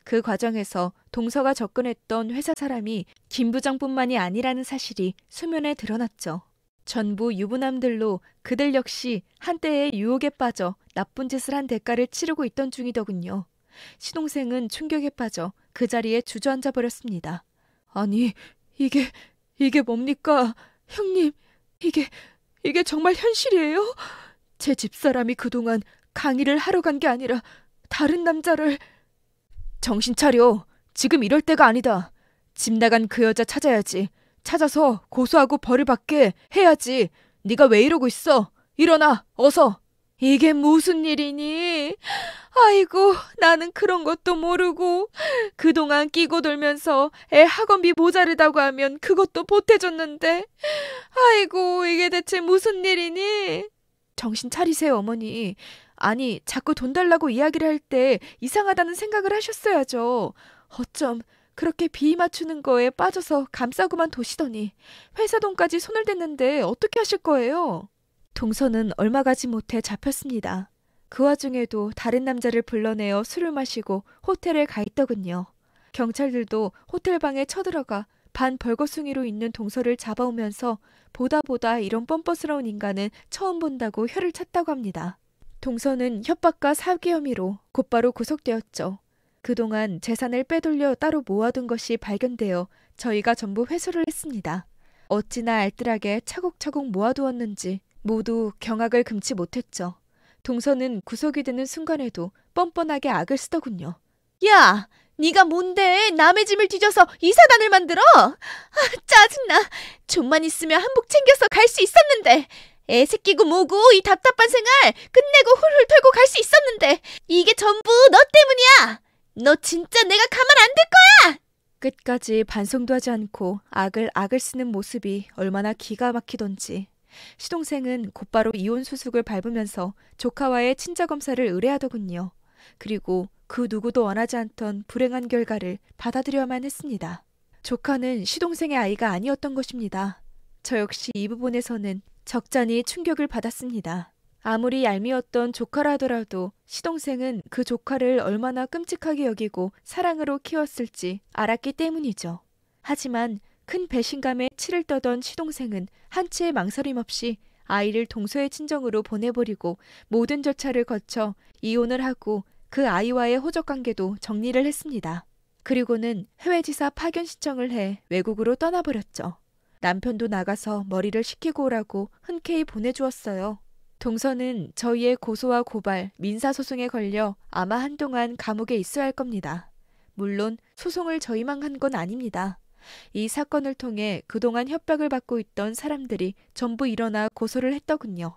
그 과정에서 동서가 접근했던 회사 사람이 김 부장뿐만이 아니라는 사실이 수면에 드러났죠. 전부 유부남들로 그들 역시 한때의 유혹에 빠져 나쁜 짓을 한 대가를 치르고 있던 중이더군요. 시동생은 충격에 빠져 그 자리에 주저앉아 버렸습니다. 아니, 이게 뭡니까? 형님, 이게 정말 현실이에요? 제 집사람이 그동안 강의를 하러 간 게 아니라 다른 남자를... 정신 차려. 지금 이럴 때가 아니다. 집 나간 그 여자 찾아야지. 찾아서 고소하고 벌을 받게 해야지. 네가 왜 이러고 있어? 일어나, 어서. 이게 무슨 일이니? 아이고, 나는 그런 것도 모르고 그동안 끼고 돌면서 애 학원비 모자르다고 하면 그것도 보태줬는데 아이고, 이게 대체 무슨 일이니? 정신 차리세요, 어머니. 아니, 자꾸 돈 달라고 이야기를 할 때 이상하다는 생각을 하셨어야죠. 어쩜 그렇게 비위 맞추는 거에 빠져서 감싸고만 도시더니 회사 돈까지 손을 댔는데 어떻게 하실 거예요? 동서는 얼마 가지 못해 잡혔습니다. 그 와중에도 다른 남자를 불러내어 술을 마시고 호텔에 가 있더군요. 경찰들도 호텔 방에 쳐들어가 반 벌거숭이로 있는 동서를 잡아오면서 보다 이런 뻔뻔스러운 인간은 처음 본다고 혀를 찼다고 합니다. 동서는 협박과 사기 혐의로 곧바로 구속되었죠. 그동안 재산을 빼돌려 따로 모아둔 것이 발견되어 저희가 전부 회수를 했습니다. 어찌나 알뜰하게 차곡차곡 모아두었는지 모두 경악을 금치 못했죠. 동서는 구속이 되는 순간에도 뻔뻔하게 악을 쓰더군요. 야! 네가 뭔데 남의 짐을 뒤져서 이사단을 만들어? 짜증나. 좀만 있으면 한복 챙겨서 갈 수 있었는데. 애 새끼고 뭐고 이 답답한 생활 끝내고 훌훌 털고 갈 수 있었는데 이게 전부 너 때문이야. 너 진짜 내가 가만 안 둘 거야. 끝까지 반성도 하지 않고 악을 쓰는 모습이 얼마나 기가 막히던지. 시동생은 곧바로 이혼 수속을 밟으면서 조카와의 친자검사를 의뢰하더군요. 그리고 그 누구도 원하지 않던 불행한 결과를 받아들여야만 했습니다. 조카는 시동생의 아이가 아니었던 것입니다. 저 역시 이 부분에서는 적잖이 충격을 받았습니다. 아무리 얄미웠던 조카라 하더라도 시동생은 그 조카를 얼마나 끔찍하게 여기고 사랑으로 키웠을지 알았기 때문이죠. 하지만 큰 배신감에 치를 떠던 시동생은 한치의 망설임 없이 아이를 동서의 친정으로 보내버리고 모든 절차를 거쳐 이혼을 하고 그 아이와의 호적관계도 정리를 했습니다. 그리고는 해외지사 파견 신청을 해 외국으로 떠나버렸죠. 남편도 나가서 머리를 식히고 오라고 흔쾌히 보내주었어요. 동서는 저희의 고소와 고발, 민사소송에 걸려 아마 한동안 감옥에 있어야 할 겁니다. 물론 소송을 저희만 한 건 아닙니다. 이 사건을 통해 그동안 협박을 받고 있던 사람들이 전부 일어나 고소를 했더군요.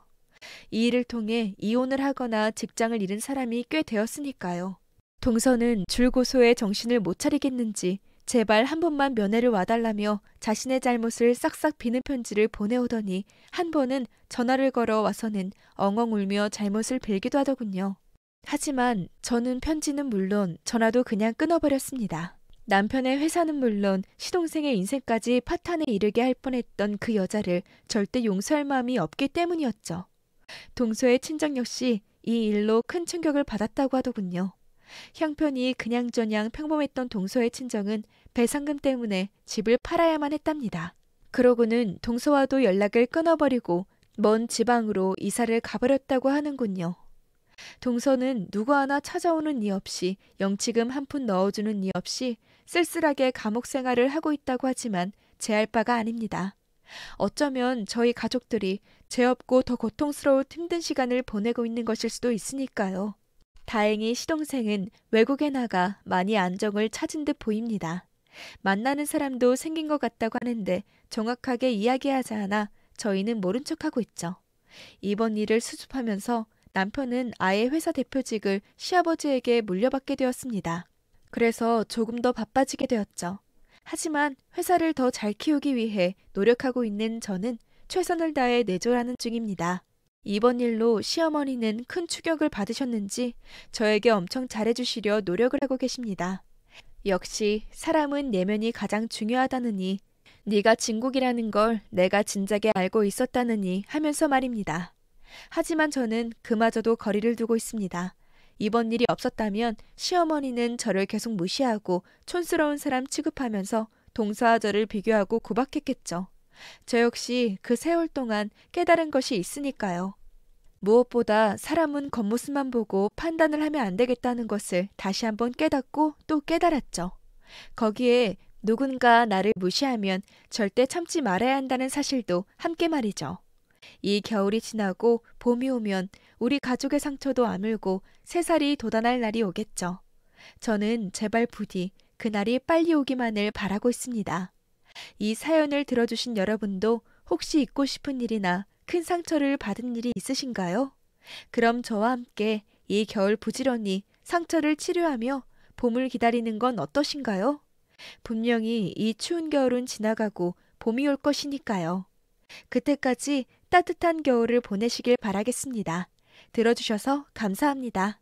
이 일을 통해 이혼을 하거나 직장을 잃은 사람이 꽤 되었으니까요. 동서는 줄고소에 정신을 못 차리겠는지 제발 한 번만 면회를 와달라며 자신의 잘못을 싹싹 비는 편지를 보내오더니 한 번은 전화를 걸어 와서는 엉엉 울며 잘못을 빌기도 하더군요. 하지만 저는 편지는 물론 전화도 그냥 끊어버렸습니다. 남편의 회사는 물론 시동생의 인생까지 파탄에 이르게 할 뻔했던 그 여자를 절대 용서할 마음이 없기 때문이었죠. 동서의 친정 역시 이 일로 큰 충격을 받았다고 하더군요. 형편이 그냥저냥 평범했던 동서의 친정은 배상금 때문에 집을 팔아야만 했답니다. 그러고는 동서와도 연락을 끊어버리고 먼 지방으로 이사를 가버렸다고 하는군요. 동서는 누구 하나 찾아오는 이 없이 영치금 한 푼 넣어주는 이 없이 쓸쓸하게 감옥 생활을 하고 있다고 하지만 제할 바가 아닙니다. 어쩌면 저희 가족들이 죄 없고 더 고통스러운 힘든 시간을 보내고 있는 것일 수도 있으니까요. 다행히 시동생은 외국에 나가 많이 안정을 찾은 듯 보입니다. 만나는 사람도 생긴 것 같다고 하는데 정확하게 이야기하지 않아 저희는 모른 척하고 있죠. 이번 일을 수습하면서 남편은 아예 회사 대표직을 시아버지에게 물려받게 되었습니다. 그래서 조금 더 바빠지게 되었죠. 하지만 회사를 더 잘 키우기 위해 노력하고 있는 저는 최선을 다해 내조라는 중입니다. 이번 일로 시어머니는 큰 충격을 받으셨는지 저에게 엄청 잘해주시려 노력을 하고 계십니다. 역시 사람은 내면이 가장 중요하다느니 네가 진국이라는 걸 내가 진작에 알고 있었다느니 하면서 말입니다. 하지만 저는 그마저도 거리를 두고 있습니다. 이번 일이 없었다면 시어머니는 저를 계속 무시하고 촌스러운 사람 취급하면서 동서와 저를 비교하고 구박했겠죠. 저 역시 그 세월 동안 깨달은 것이 있으니까요. 무엇보다 사람은 겉모습만 보고 판단을 하면 안 되겠다는 것을 다시 한번 깨닫고 또 깨달았죠. 거기에 누군가 나를 무시하면 절대 참지 말아야 한다는 사실도 함께 말이죠. 이 겨울이 지나고 봄이 오면 우리 가족의 상처도 아물고 새살이 돋아날 날이 오겠죠. 저는 제발 부디 그날이 빨리 오기만을 바라고 있습니다. 이 사연을 들어주신 여러분도 혹시 잊고 싶은 일이나 큰 상처를 받은 일이 있으신가요? 그럼 저와 함께 이 겨울 부지런히 상처를 치료하며 봄을 기다리는 건 어떠신가요? 분명히 이 추운 겨울은 지나가고 봄이 올 것이니까요. 그때까지 따뜻한 겨울을 보내시길 바라겠습니다. 들어주셔서 감사합니다.